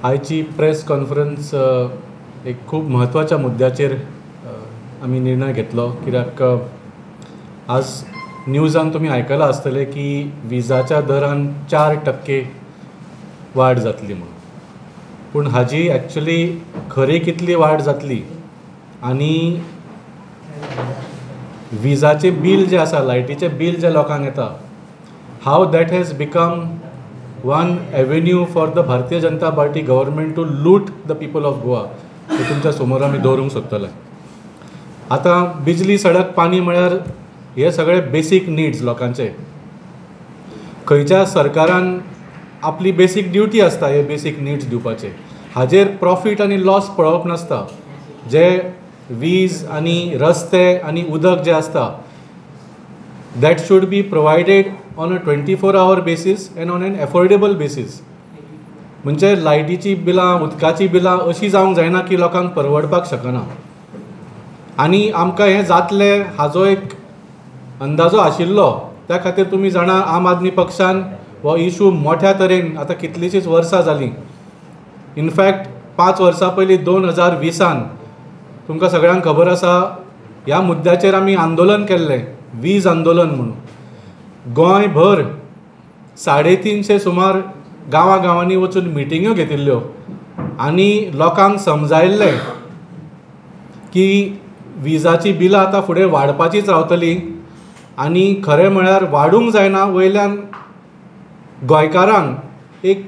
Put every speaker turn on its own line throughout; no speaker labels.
आयची press conference एक खूब म्हत्वाच्या मुद्द्याचेर आमी निर्णय घेतलो, कित्याक आज न्यूजान तुमी आयकलां आसतलें की विजाच्या दरान 4% वाड जातली म्हणून. पूण हाजी एक्चुली खरी कितली वाड जातली आनी विजाचें बील जें आसा, लायटीचें बील जें लोकांक येता, how that has become one avenue for the Bharatiya Janata Party government to loot the people of Goa, हें तुमच्या समोर आमी दवरूंक सोदतले. आतां बिजली, सडक, पाणी म्हळ्यार हे सगळे बेसीक नीड्स लोकांचे. खंयच्या सरकारान आपली बेसीक ड्युटी आसता हे बेसीक नीड्स दिवपाचे. हाजेर प्रॉफीट आनी लॉस पळोवप नासता. जे वीज आनी रस्ते आनी उदक जे आसता, that should be provided on a 24 hour basis end on an affordable basis. म्हणजे लायटीची बिलां, उदकाची बिलां अशी जावंक जायना की लोकांक परवडपाक शकना. आनी आमकां हें जातलें हाजो एक अंदाजो आशिल्लो. त्या खातीर तुमी जाणा, आम आदमी पक्षान हो इशू मोठ्या तरेन आतां कितलींशींच वर्सां जालीं. इनफॅक्ट 5 वर्सां पयलीं 2020 तुमकां सगळ्यांक खबर आसा, ह्या मुद्द्याचेर आमी आंदोलन केल्लें, वीज आंदोलन म्हणून. गोंयभर 350 सुमार गांवांनी वचून मिटिंग्यो घेतिल्ल्यो आनी लोकांक समजायल्लें की विजाची बिलां आतां फुडें वाडपाचीच रावतलीं आनी खरें म्हळ्यार वाडूंक जायना. वयल्यान गोंयकारांक एक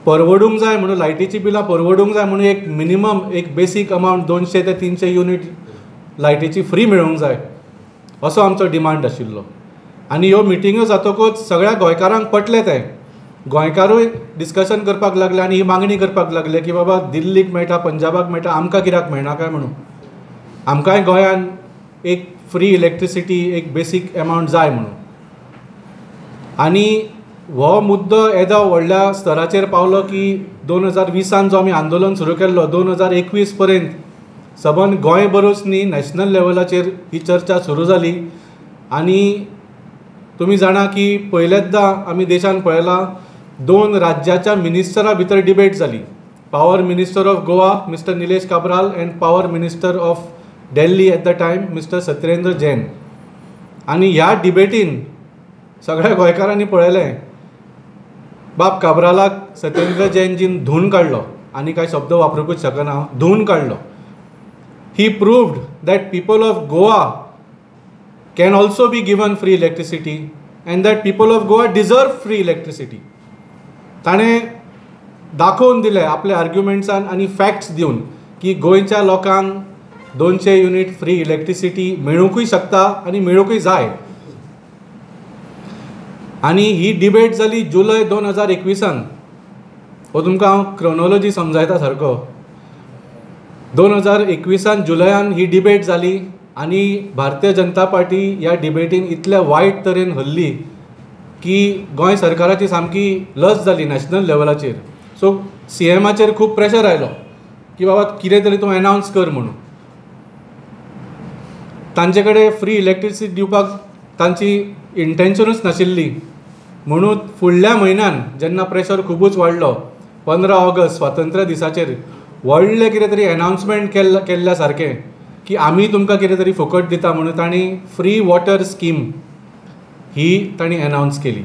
परवडूंक जाय म्हणून, लायटीची बिलां परवडूंक जाय म्हणून एक मिनिमम, एक बेसीक अमावंट 200 ते 300 युनिट लायटीची फ्री मेळूंक जाय, असो आमचो डिमांड आशिल्लो. आनी ह्यो मिटिंग्यो जातकूच सगळ्या गोंयकारांक पटलें तें. गोंयकारूय डिस्कशन करपाक लागले आनी ही मागणी करपाक लागले की बाबा दिल्लीक मेळटा, पंजाबाक मेळटा, आमकां कित्याक मेळना काय म्हणून. आमकांय गोंयान एक फ्री इलेक्ट्रिसिटी, एक बेसीक अमावंट जाय म्हणून. आनी हो मुद्दो येदो व्हडल्या स्तराचेर पावलो की 2020 जो आमी आंदोलन सुरू केल्लो, 2021 पर्यंत सबंद गोंय बरोच न्ही, नॅशनल लेवलाचेर ही चर्चा सुरू जाली. आनी तुमी जाणा की पयलेचदां आमी देशान पळयलां, 2 राज्याच्या मिनिस्टरां भितर डिबेट जाली. Power minister of Goa mister Nilesh Cabral end power minister of Delhi at the time mister Satyendra Jain. आनी ह्या डिबेटीन सगळ्या गोंयकारांनी पळयलें, बाब काब्रालाक सत्येंद्र जैनजीन धुवन काडलो, आनी कांय शब्द वापरूंकूच शकना, धुवन काडलो. He proved that people of Goa can also be given free electricity and that people of Goa deserve free electricity. ताणें दाखोवन दिलें आपले आर्ग्युमेंट्सान आनी फॅक्ट्स दिवन की गोंयच्या लोकांक 200 युनिट फ्री इलेक्ट्रिसिटी मेळूंकूय शकता आनी मेळूंकूय जाय. आनी ही डिबेट जाली जुलय 2021. हो तुमकां हांव क्रोनॉलॉजी समजायता सारको. 2021 जुलयान ही डिबेट जाली आनी भारतीय जनता पार्टी ह्या डिबेटीन इतल्या वायट तरेन हरली की गोंय सरकाराची सामकी लज जाली नॅशनल लेवलाचेर. सो CMाचेर खूब प्रेशर आयलो की बाबा कितें तरी तूं अनावन्स कर म्हणून. तांचे कडेन फ्री इलेक्ट्रिसिटी दिवपाक तांची इंटेन्शनूच नाशिल्ली. म्हणून फुडल्या म्हयन्यान जेन्ना प्रेशर खुबूच वाडलो, 15 ऑगस्ट स्वातंत्र्य दिसाचेर व्हडलें कितें तरी अनावन्समेंट केल्ल्या सारकें की आमी तुमकां कितें तरी फुकट दिता म्हणून तांणी फ्री वॉटर स्कीम ही तांणी अनावन्स केली.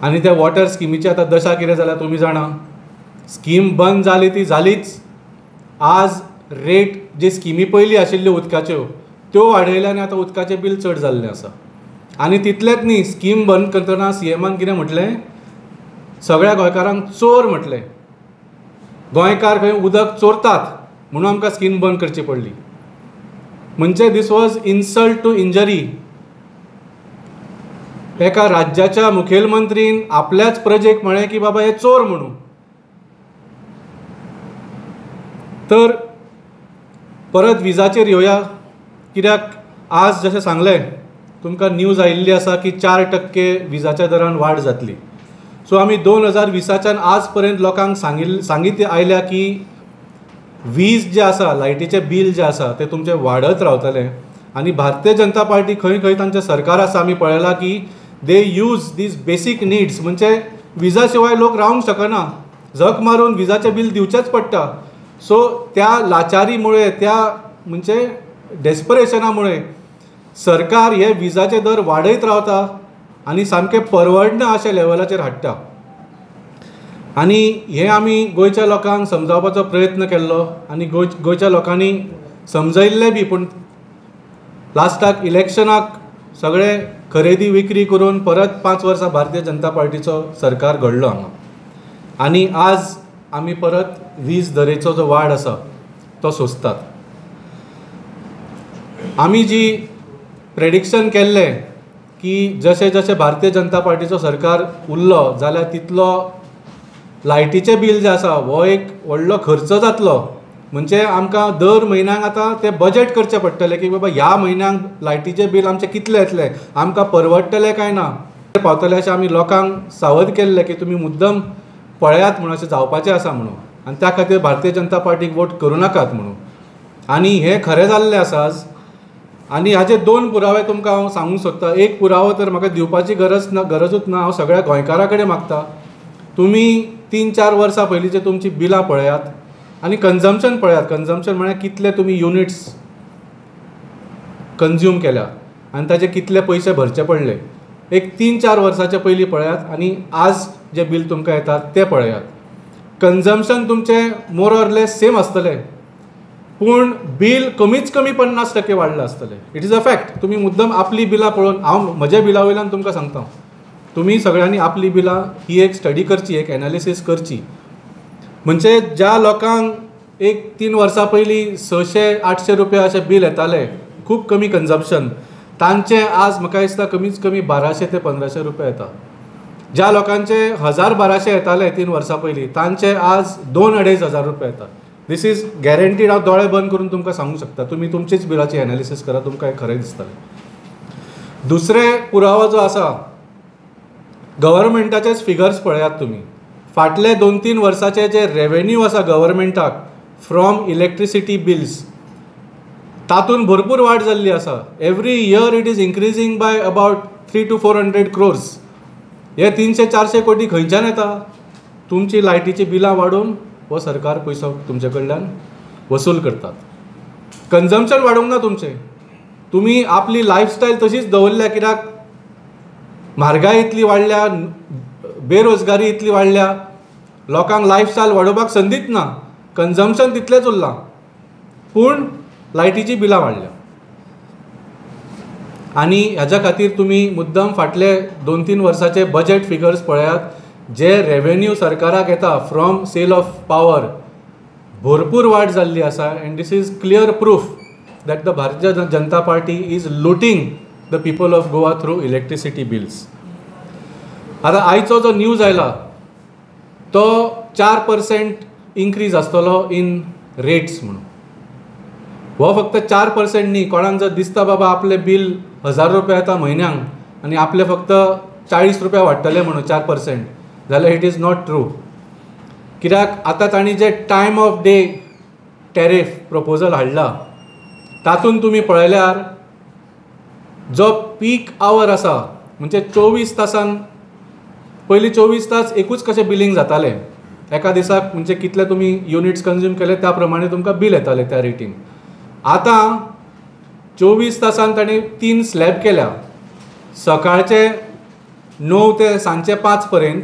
आनी त्या वॉटर स्किमीची आतां दशा कितें जाल्या तुमी जाणा. स्कीम बंद जाली ती जालीच. आज रेट जे स्किमी पयलीं आशिल्ल्यो उदकाच्यो त्यो वाडयल्या आनी आतां उदकाचें बील चड जाल्लें आसा. आनी तितलेंच न्ही, स्कीम बंद करतना CMान कितें म्हटलें, सगळ्या गोंयकारांक चोर म्हटलें. गोंयकार खंय उदक चोरतात म्हणून आमकां स्कीम बंद करची पडली. म्हणजे this was insult to injury. एका राज्याच्या मुखेलमंत्रीन आपल्याच प्रजेक म्हळें की बाबा हे चोर म्हणून. तर परत विजाचेर येवया, कित्याक आज जशें सांगलें तुमकां न्यूज आयिल्ली आसा की 4% विजाच्या दरान वाड जातली. सो आमी 2020 आज पर्यंत लोकांक सांगीत आयल्या की वीज जे आसा, लायटीचें बील जे आसा तें तुमचें वाडत रावतलें. आनी भारतीय जनता पार्टी खंय खंय तांचें सरकार आसा आमी पळयलां की दे यूज दीज बेसीक नीड्स. म्हणजे विजा शिवाय लोक रावंक शकना. झक मारून विजाचें बिल दिवचेंच पडटा. सो त्या लाचारीमुळे, त्या म्हणजे डेस्परेशनामुळे सरकार हे विजाचे दर वाडयत रावता आनी सामकें परवडना अशा लेवलाचेर हाडटा. आनी हें आमी गोंयच्या लोकांक समजावपाचो प्रयत्न केल्लो आनी गोंयच्या लोकांनी समजयल्लें बी. पूण लास्टाक इलेक्शनाक सगळे खरेदी विक्री करून परत 5 वर्सां भारतीय जनता पार्टीचो सरकार घडलो हांगा. आनी आज आमी परत वीज दरेचो जो वाड आसा तो सोंसतात. आमी जी प्रेडिक्शन केल्लें की जशें जशें भारतीय जनता पार्टीचो सरकार उरलो जाल्यार तितलो लायटीचें बिल जें आसा हो एक व्हडलो खर्च जातलो. म्हणजे आमकां दर म्हयन्याक आतां तें बजेट करचें पडटलें की बाबा ह्या म्हयन्याक लायटीचें बिल आमचें कितलें येतलें, आमकां परवडटलें काय ना. पावतलें अशें आमी लोकांक सावध केल्लें की तुमी मुद्दम पळयात म्हणून, अशें जावपाचें आसा म्हणून. आनी त्या खातीर भारतीय जनता पार्टीक वोट करूं नाकात म्हणून. आनी हें खरें जाल्लें आसा आज. आनी हाचे 2 पुरावे तुमकां हांव सांगूंक सोदतां. एक पुरावो तर म्हाका दिवपाची गरजूच ना, हांव सगळ्या गोंयकारां कडेन मागतां. तुमी 3-4 वर्सां पयलींची तुमची बिलां पळयात आनी कन्जम्पशन पळयात. कन्जम्पशन म्हळ्यार कितले तुमी युनिट्स कंज्यूम केल्या आनी ताचे कितले पयशे भरचे पडले. एक 3-4 वर्सांचे पयलीं पळयात आनी आज जे बिल तुमकां येतात ते पळयात. कन्जम्पशन तुमचें मोर ऑर लेस सेम आसतलें, पूण बील कमीच कमी 50% वाडलं आसतलें. It is a fact. तुमी मुद्दम आपली बिलां पळोवन, हांव म्हज्या बिला वयल्यान तुमकां सांगता, तुमी सगळ्यांनी आपली बिलां ही एक स्टडी करची, एक एनालिसीस करची. म्हणजे ज्या लोकांक एक 3 वर्सां पयलीं 600-800 रुपया अशें बील येतालें, खूब कमी कन्जम्पशन, तांचें आज म्हाका दिसता कमीच कमी 1200 ते 1500 रुपया येता. ज्या लोकांचे 1000-1200 येताले 3 वर्सां पयलीं, तांचे आज 2-2.5 हजार रुपया येता. This is guaranteed. हांव दोळे बंद करून तुमकां सांगूंक शकता. तुमी तुमचीच बिलाची एनालिसीस करा, तुमकां हें खरें दिसतलें. दुसरे पुरावो जो आसा, गव्हर्मेंटाचेच फिगर्स पळयात तुमी. फाटले 2-3 वर्साचे जे रेवेन्यू आसा गव्हर्मेंटाक फ्रॉम इलेक्ट्रिसिटी बिल्स, तातूंत भरपूर वाड जाल्ली आसा. Every year it is increasing by about 300 to 400 crores. हे 300-400 कोटी खंयच्यान येता? तुमची लायटीची बिलां वाडून हो सरकार पयसो तुमचे कडल्यान वसूल करतात. कन्जम्पशन वाडूंक ना तुमचें. तुमी आपली लायफस्टायल तशीच दवरल्या, कित्याक म्हारगाय इतली वाडल्या, बेरोजगारी इतली वाडल्या, लोकांक लायफस्टायल वाडोवपाक संदीच ना. कन्जम्पशन तितलेंच उरलां, पूण लायटीची बिलां वाडल्या. आनी हाच्या खातीर तुमी मुद्दम फाटले 2-3 वर्साचे बजेट फिगर्स पळयात. जे रेवेन्यू सरकाराक येता फ्रॉम सेल ऑफ पावर, भरपूर वाड जाल्ली आसा. And this is clear proof that the Bharatiya Janata Party is looting the people of Goa through electricity bills. आतां आयचो जो न्यूज आयला तो 4% इन्क्रीज आसतलो इन रेट्स म्हणून. हो फक्त 4% न्ही. कोणाक जर दिसता बाबा आपले बिल 1000 रुपया येता म्हयन्याक आनी आपले फक्त 40 रुपया वाडटले म्हणून 4%, जाल्यार इट इज नॉट ट्रू. कित्याक आतां तांणी जे time of day tariff proposal हाडला, तातूंत तुमी पळयल्यार जो पीक आवर आसा, म्हणजे 24 तासान, पयलीं 24 तास एकूच कशें बिलींग जातालें. एका दिसाक म्हणजे कितले तुमी युनिट्स कंज्यूम केले त्या प्रमाणे तुमकां बिल येतालें त्या रेटीन. आतां 24 तासान ताणें 3 स्लॅब केल्या. सकाळचे 9 ते सांजचे 5 पर्यंत,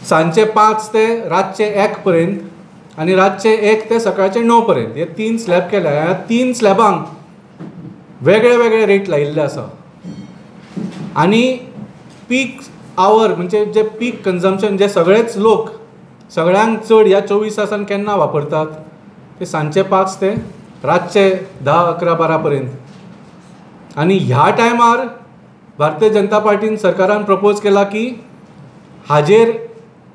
सांजचे 5 ते रातचे 1 पर्यंत, आनी रातचे 1 ते सकाळचे 9 पर्यंत. हे 3 स्लॅब केल्या. ह्या 3 स्लॅबांक वेगळे वेगळे रेट लायिल्ले आसा. आनी पीक आवर म्हणजे जे पीक कन्जम्पशन, जे सगळेच लोक सगळ्यांक चड ह्या 24 तासान केन्ना वापरतात, ते सांजचे 5 ते रातचे 10-11-12 पर्यंत. आनी ह्या टायमार भारतीय जनता पार्टीन सरकारान प्रपोज केला की हाजेर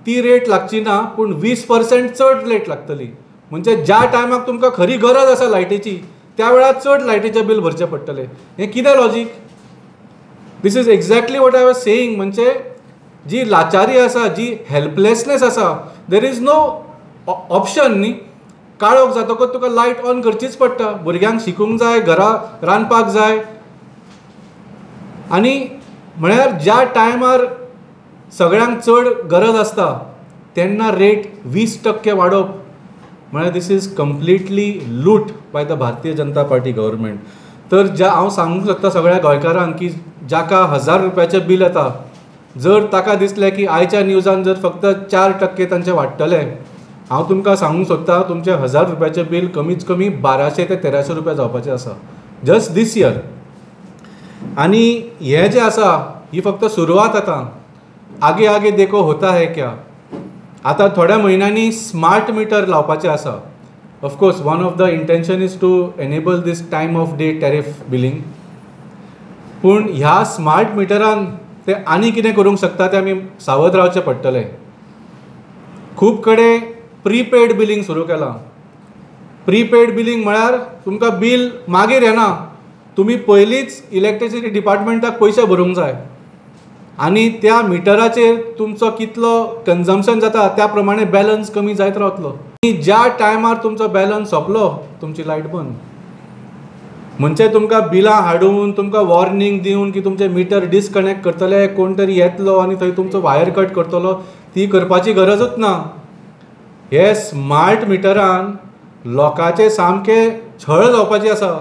ती रेट लागची ना, पूण 20% चड रेट लागतली. म्हणजे ज्या टायमाक तुमकां खरी गरज आसा लायटीची, त्या वेळार चड लायटीचें बिल भरचें पडटलें. हें कितें logic? This is exactly what I was saying. म्हणजे जी लाचारी आसा, जी हेल्पलेसनेस आसा, देर इज नो ऑप्शन न्ही. काळोख जातकच तुका लायट ऑन करचीच पडटा. भुरग्यांक शिकूंक जाय, घरा रांदपाक जाय. आनी म्हळ्यार ज्या टायमार सगळ्यांक चड गरज आसता तेन्ना रेट 20% वाडोवप म्हळ्यार दिस इज कंप्लिटली लूट by the Bharatiya Janata Party government. तर हांव सांगूंक सोदता सगळ्या गोंयकारांक की जाका 1000 रुपयाचें बील येता, जर ताका दिसलें की आयच्या न्यूजान जर फक्त 4% तांचें वाडटलें, हांव तुमकां सांगूंक सोदता तुमचें 1000 रुपयाचें बील कमीत कमी 1200 ते 1300 रुपया जावपाचें आसा जस्ट दीस इयर. आनी हें जें आसा ही फक्त सुरवात. आगे आगे देखो होता है क्या. आतां थोड्या म्हयन्यांनी स्मार्ट मिटर लावपाचें आसा. Of course one of the intention is to enable this time of day tariff billing. पूण ह्या स्मार्ट मिटरान ते आनी कितें करूंक शकता तें आमी सावध रावचें पडटलें. खूब कडेन प्रीपेड बिलींग सुरू केलां. प्रीपेड बिलींग म्हळ्यार तुमकां बील मागीर येना, तुमी पयलींच इलेक्ट्रिसिटी डिपार्टमेंटाक पयशे भरूंक जाय आनी त्या मिटराचेर तुमचो कितलो कन्जम्पशन जाता त्या प्रमाणे बॅलन्स कमी जायत रावतलो. आनी ज्या टायमार तुमचो बॅलन्स सोंपलो तुमची लायट बंद. म्हणजे तुमकां बिलां हाडून तुमकां वॉर्निंग दिवन की तुमचें मिटर डिस्कनेक्ट करतले, कोण तरी येतलो आनी थंय तुमचो वायर कट करतलो, ती करपाची गरजूच ना. हे स्मार्ट मिटरान लोकांचे सामकें छळ जावपाची आसा.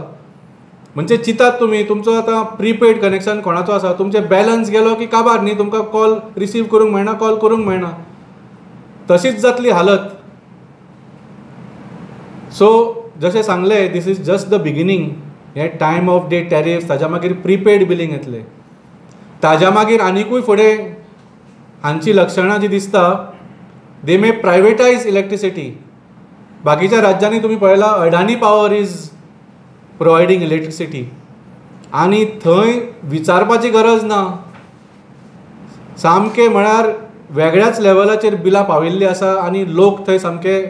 म्हणजे चिंतात तुमी तुमचो आतां प्रीपेड कनेक्शन कोणाचो आसा, तुमचे बॅलन्स गेलो की काबार न्ही, तुमकां कॉल रिसीव करूंक मेळना, कॉल करूंक मेळना. तशीच जातली हालत. सो जशें सांगलें this is just the beginning. हे टायम ऑफ डे टॅरिफ, ताज्या मागीर प्रीपेड बिलींग येतलें, ताज्या मागीर आनिकूय फुडें हांची लक्षणां जीं दिसता, दे मे प्रायवेटायज इलेक्ट्रिसिटी. बाकीच्या राज्यांनी तुमी पळयलां अडानी पावर इज प्रोवायडींग इलेक्ट्रिसिटी आनी थंय विचारपाची गरज ना. सामकें म्हळ्यार वेगळ्याच लेवलाचेर बिलां पाविल्लीं आसा आनी लोक थंय सामके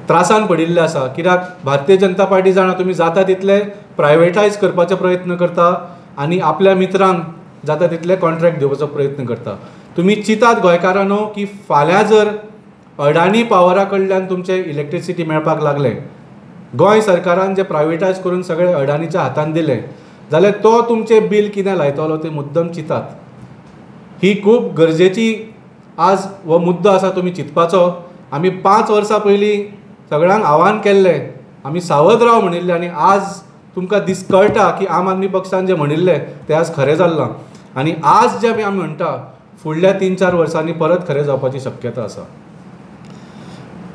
त्रासान पडिल्ले आसा. कित्याक भारतीय जनता पार्टी जाणा तुमी जाता तितले प्रायवेटायज करपाचो प्रयत्न करता आनी आपल्या मित्रांक जाता तितले कॉन्ट्रॅक्ट दिवपाचो प्रयत्न करता. तुमी चिंतात गोंयकारांनो की फाल्यां जर अडानी पावरा कडल्यान तुमचें इलेक्ट्रिसिटी मेळपाक लागलें, गोंय सरकारान जें प्रायवेटायज करून सगळें अडानीच्या हातान दिलें, जाल्यार तो तुमचें बील कितें लायतलो तें मुद्दम चिंतात. ही खूब गरजेची आज हो मुद्दो आसा तुमी चिंतपाचो. आमी 5 वर्सां पयलीं सगळ्यांक आव्हान केल्लें, आमी सावध राव म्हणिल्लें आनी आज तुमकां कळटा की आम आदमी पक्षान जें म्हणिल्लें तें आज खरें जाल्लां. आनी आज जें आमी म्हणटा फुडल्या 3-4 वर्सांनी परत खरें जावपाची शक्यता आसा.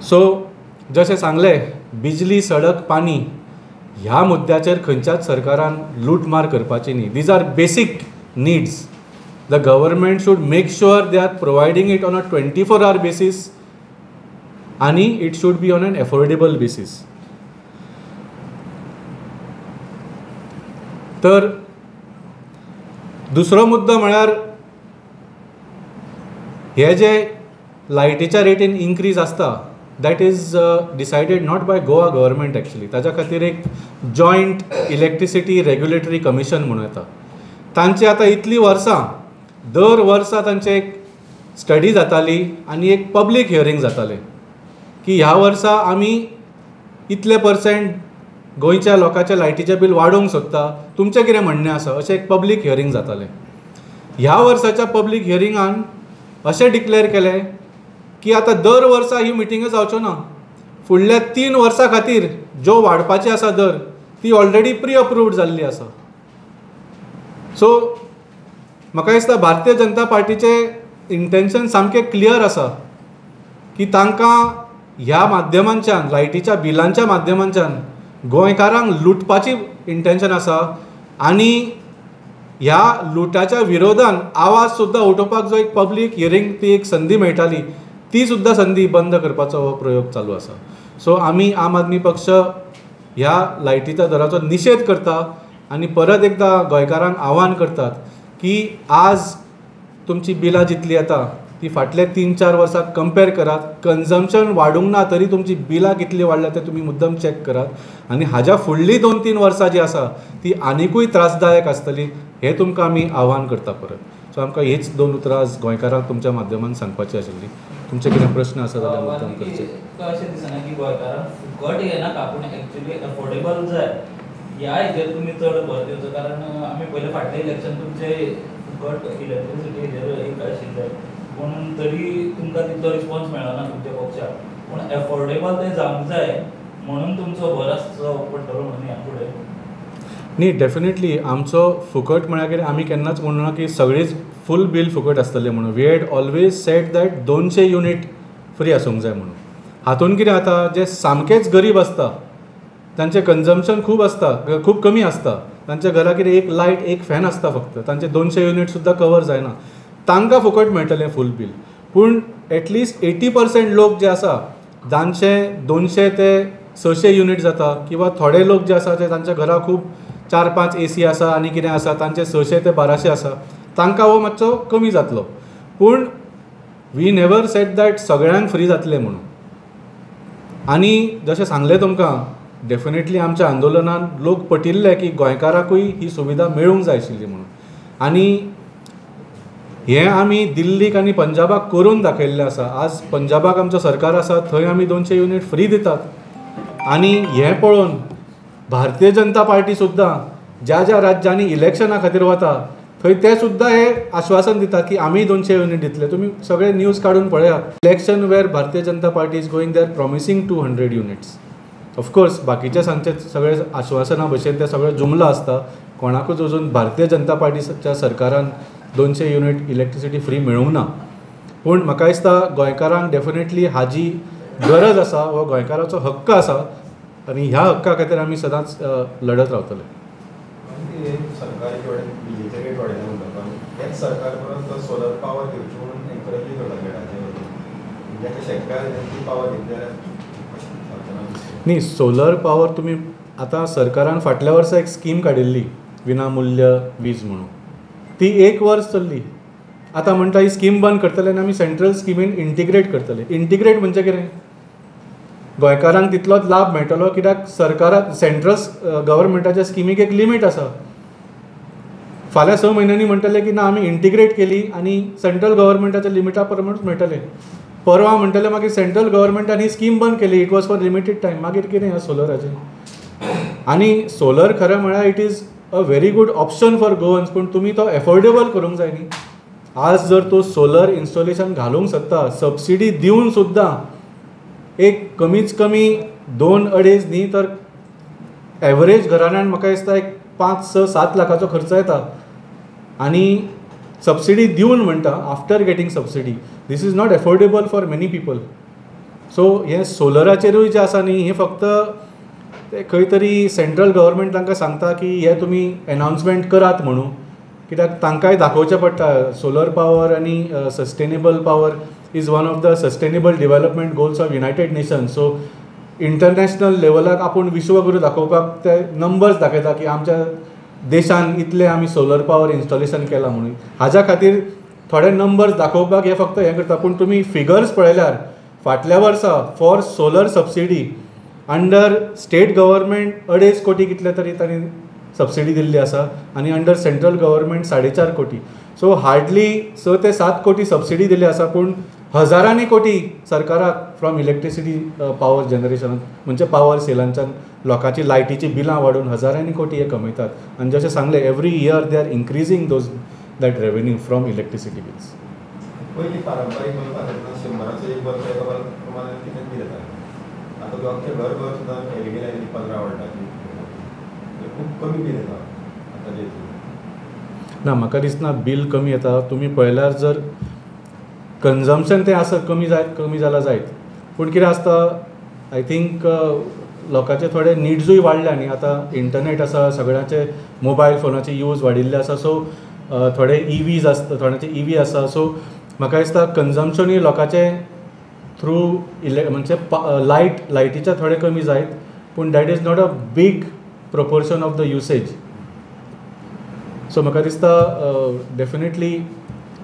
सो जशें सांगलें बिजली, सडक, पाणी ह्या मुद्द्याचेर खंयच्याच सरकारान लूटमार करपाची न्ही. These are basic needs. The government should make sure they are providing it on a 24 hour basis आनी it should be on an affordable basis. तर दुसरो मुद्दो म्हळ्यार हे जे लायटीच्या रेटीन इन्क्रीज आसता that is decided not by Goa government actually. ताच्या खातीर एक जॉयंट इलेक्ट्रिसिटी रेग्युलेटरी कमिशन म्हणून येता. तांची आतां इतलीं वर्सां दर वर्सा तांचे एक स्टडी जाताली आनी एक पब्लीक हियरींग जातालें की ह्या वर्सा आमी इतले % गोंयच्या लोकांचें लायटीचें बील वाडोवंक सोदता, तुमचें कितें म्हणणें आसा, अशें एक पब्लीक हियरींग जातालें. ह्या वर्साच्या पब्लीक हियरिंगान अशें डिक्लेअर केलें की आतां दर वर्सा ही मिटिंग जावच्यो ना. फुडल्या 3 वर्सां खातीर ज्यो वाडपाची आसा दर ती ऑलरेडी प्री अप्रूव्ड जाल्ली आसा. सो म्हाका दिसता भारतीय जनता पार्टीचें इंटेंशन सामकें क्लियर आसा की तांकां ह्या माध्यमांच्यान, लायटीच्या बिलांच्या माध्यमांच्यान गोंयकारांक लुटपाची इंटेंशन आसा आनी ह्या लुटाच्या विरोधान आवाज सुद्दां उठोवपाक जो एक पब्लीक हियरींग ती एक संदी मेळटाली, ती सुद्दां संदी बंद करपाचो हो प्रयोग चालू आसा. सो आमी आम आदमी पक्ष ह्या लायटीच्या दराचो निशेध करता आनी परत एकदां गोंयकारांक आव्हान करतात की आज तुमची बिलां जितली येता ती फाटले 3-4 वर्सां कंपेर करात. कन्जम्पशन वाडूंक ना तरी तुमची बिलां कितली वाडल्या तें तुमी मुद्दम चॅक करात आनी हाज्या फुडलीं 2-3 वर्सां जी आसा ती आनिकूय त्रासदायक आसतली हें तुमकां आमी आव्हान करता परत. सो आमकां हीच 2 उतरां आज गोंयकारांक तुमच्या माध्यमान सांगपाची आशिल्ली. तुमचे कितें प्रश्न आसा जाल्यार मुद्दम करचे.
अशें दिसना की गोंयकारांक फुकट येनाका पूण एक्चुअली अफोर्डेबल जाय ह्या हेजेर तुमी चड भर दिवचो. कारण आमी पयलें फाटलें इलेक्शन तुमचें फुकट इलेक्ट्रिसिटी हेजेर एक आशिल्लें पूण तरी तुमकां तितलो रिस्पॉन्स मेळना तुमच्या पक्षाक. पूण एफोर्डेबल तें जावंक जाय म्हणून तुमचो भर आसचो पडटलो म्हणून ह्या फुडें.
न्ही, डेफिनेटली आमचो फुकट म्हळ्यार कितें आमी केन्नाच म्हणना की सगळींच फूल बील फुकट आसतलें म्हणून. We had always set that 200 unit free आसूंक जाय म्हणून. हातूंत कितें जाता, जे सामकेच गरीब आसता तांचें कन्जम्पशन खूब आसता, खूब कमी आसता, तांच्या घरा कितें एक लायट एक फॅन आसता फक्त, तांचे 200 युनीट सुद्दां कवर जायना, तांकां फुकट मेळटलें फूल बील. पूण एटलिस्ट 80% लोक जे आसा जांचे 200 ते 600 युनीट जाता, किंवा थोडे लोक जे आसा ते तांच्या घरा खूब 4-5 AC आसा आनी कितें आसा, तांचे 600 ते 1200 आसा, तांकां हो मातसो कमी जातलो. पूण वी नेवर सेट दॅट सगळ्यांक फ्री जातलें म्हणून. आनी जशें सांगलें तुमकां, डेफिनेटली आमच्या आंदोलनान लोक पटिल्ले की गोंयकाराकूय ही सुविधा मेळूंक जाय आशिल्ली म्हणून. आनी हें आमी दिल्लीक आनी पंजाबाक करून दाखयल्लें आसा. आज पंजाबाक आमचो सरकार आसा, थंय आमी 200 युनीट फ्री दितात. आनी हें पळोवन भारतीय जनता पार्टी सुद्दां ज्या ज्या राज्यांनी इलेक्शना खातीर वता थंय ते सुद्दां हे आश्वासन दितात की आमी 200 युनीट दितले. तुमी सगळे न्यूज काडून पळयात. इलेक्शन वेर Bharatiya Janata Party is going they are promising 200 units. Of course बाकीचे सांगचे सगळे आश्वासना भशेन ते सगळे जुमला आसता. कोणाकूच अजून भारतीय जनता पार्टीच्या सरकारान 200 युनीट इलेक्ट्रिसिटी फ्री मेळूंक ना. पूण म्हाका दिसता गोंयकारांक डेफिनेटली हाजी गरज आसा, हो गोंयकाराचो हक्क आसा, आनी ह्या हक्का खातीर आमी सदांच लढत रावतले.
सरकारी बिजेचे रेट वाडयले म्हणटा हेच सरकार परत सोलर पावर घेवची म्हणून एनकरेज करता गेडाचे म्हणजे शेतकार पावर घेतल्यार
न्ही. सोलर पावर तुमी आतां सरकारान फाटल्या वर्सा एक स्कीम काडिल्ली विनामुल्य वीज म्हणून, ती 1 वर्स चल्ली. आतां म्हणटा ही स्कीम बंद करतले आनी आमी सेंट्रल स्किमीन इंटिग्रेट करतले. इंटिग्रेट म्हणजे कितें? गोंयकारांक तितलोच लाभ मेळटलो, कित्याक सरकाराक सेंट्रल गव्हर्मेंटाच्या स्किमीक एक लिमीट आसा. फाल्यां 6 म्हयन्यांनी म्हणटले की ना आमी इंटिग्रेट केली आनी सेंट्रल गव्हर्मेंटाच्या लिमिटा प्रमाणूच मेळटलें. परवा म्हणटले मागीर सेंट्रल गव्हर्मेंटान ही स्कीम बंद केली, it was for limited time. मागीर कितें ह्या सोलराचें? आनी सोलर खरें म्हळ्यार it is a very good option for Goans. पूण तुमी तो एफोर्डेबल करूंक जाय न्ही. आज जर तूं सोलर इन्स्टॉलेशन घालूंक सोदता, सबसिडी दिवन सुद्दां एक कमीच कमी 2-2.5 न्ही तर एवरेज घराण्यान म्हाका दिसता एक 5-6-7 लाखाचो खर्च येता. आनी सबसिडी दिवन म्हणटा after getting subsidy, this is not affordable for many people. So हे सोलराचेरूय जे आसा न्ही, हे फक्त खंय तरी सेंट्रल गव्हर्मेंट तांकां सांगता की हे तुमी एनावन्समेंट करात म्हणून, कित्याक तांकांय दाखोवचें पडटा सोलर पावर आनी sustainable power is one of the sustainable development goals of United Nations. So international लेवलाक आपूण विश्वगुरू दाखोवपाक ते नंबर्स दाखयता की आमच्या देशान इतले आमी सोलर पावर इन्स्टॉलेशन केलां म्हणून. हाज्या खातीर थोडे नंबर्स दाखोवपाक हे फक्त हें करता. पूण तुमी फिगर्स पळयल्यार फाटल्या वर्सा for solar subsidy under state government 2.5 कोटी कितले तरी तांणी सबसिडी दिल्ली आसा, आनी अंडर सेंट्रल गव्हर्मेंट 4.5 कोटी. सो हार्डली 6 ते 7 कोटी सबसिडी दिल्ली आसा. पूण हजारांनी कोटी सरकाराक फ्रॉम इलेक्ट्रिसिटी पावर जनरेशनान म्हणजे पावर सेलांच्यान लोकांची लायटीची बिलां वाडून हजारांनी कोटी हे कमयतात. आनी जशें सांगलें every year they are increasing that revenue from electricity bills.
पयलीं पारंपारीक खातीर 100चे एक वर्स प्रमाणे कितें कितें जाता. आतां अख्खें घर सुद्दां एलईडी लायली 15 वोल्टाची, खूब कमी बील येता आतां.
ना, म्हाका दिसना बील कमी येता. तुमी पळयल्यार जर कन्जम्पशन तें आसा कमी जालां जायत, पूण कितें आसता आय थिंक लोकांचे थोडे निड्सूय वाडल्या न्ही. आतां इंटरनेट आसा, सगळ्यांचे मोबायल फोनाचे यूज वाडिल्ले आसा. सो थोडे EVs आसता, थोड्यांचे EV आसा. सो म्हाका दिसता कन्जम्पशनूय लोकांचे थ्रू म्हणजे लायटीचे थोडे कमी जायत, पूण that is not a big proportion of the usage. So म्हाका दिसता definitely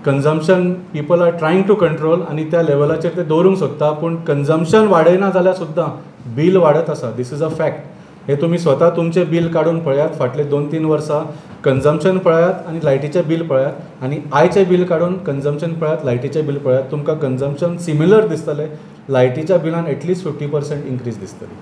consumption people are trying to control आनी त्या लेवलाचेर ते दवरूंक सोदता. पूण कन्जम्पशन वाडयना जाल्यार सुद्दां बील वाडत आसा. This is a fact. हे तुमी स्वता तुमचे बील काडून पळयात. फाटले 2-3 वर्सां कन्जम्पशन पळयात आनी लायटीचें बील पळयात, आनी आयचें बील काडून कन्जम्पशन पळयात, लायटीचें बील पळयात. तुमकां कन्जम्पशन सिमिलर दिसतलें. लायटीच्या बिलान एटलिस्ट 50% इन्क्रीज दिसतली.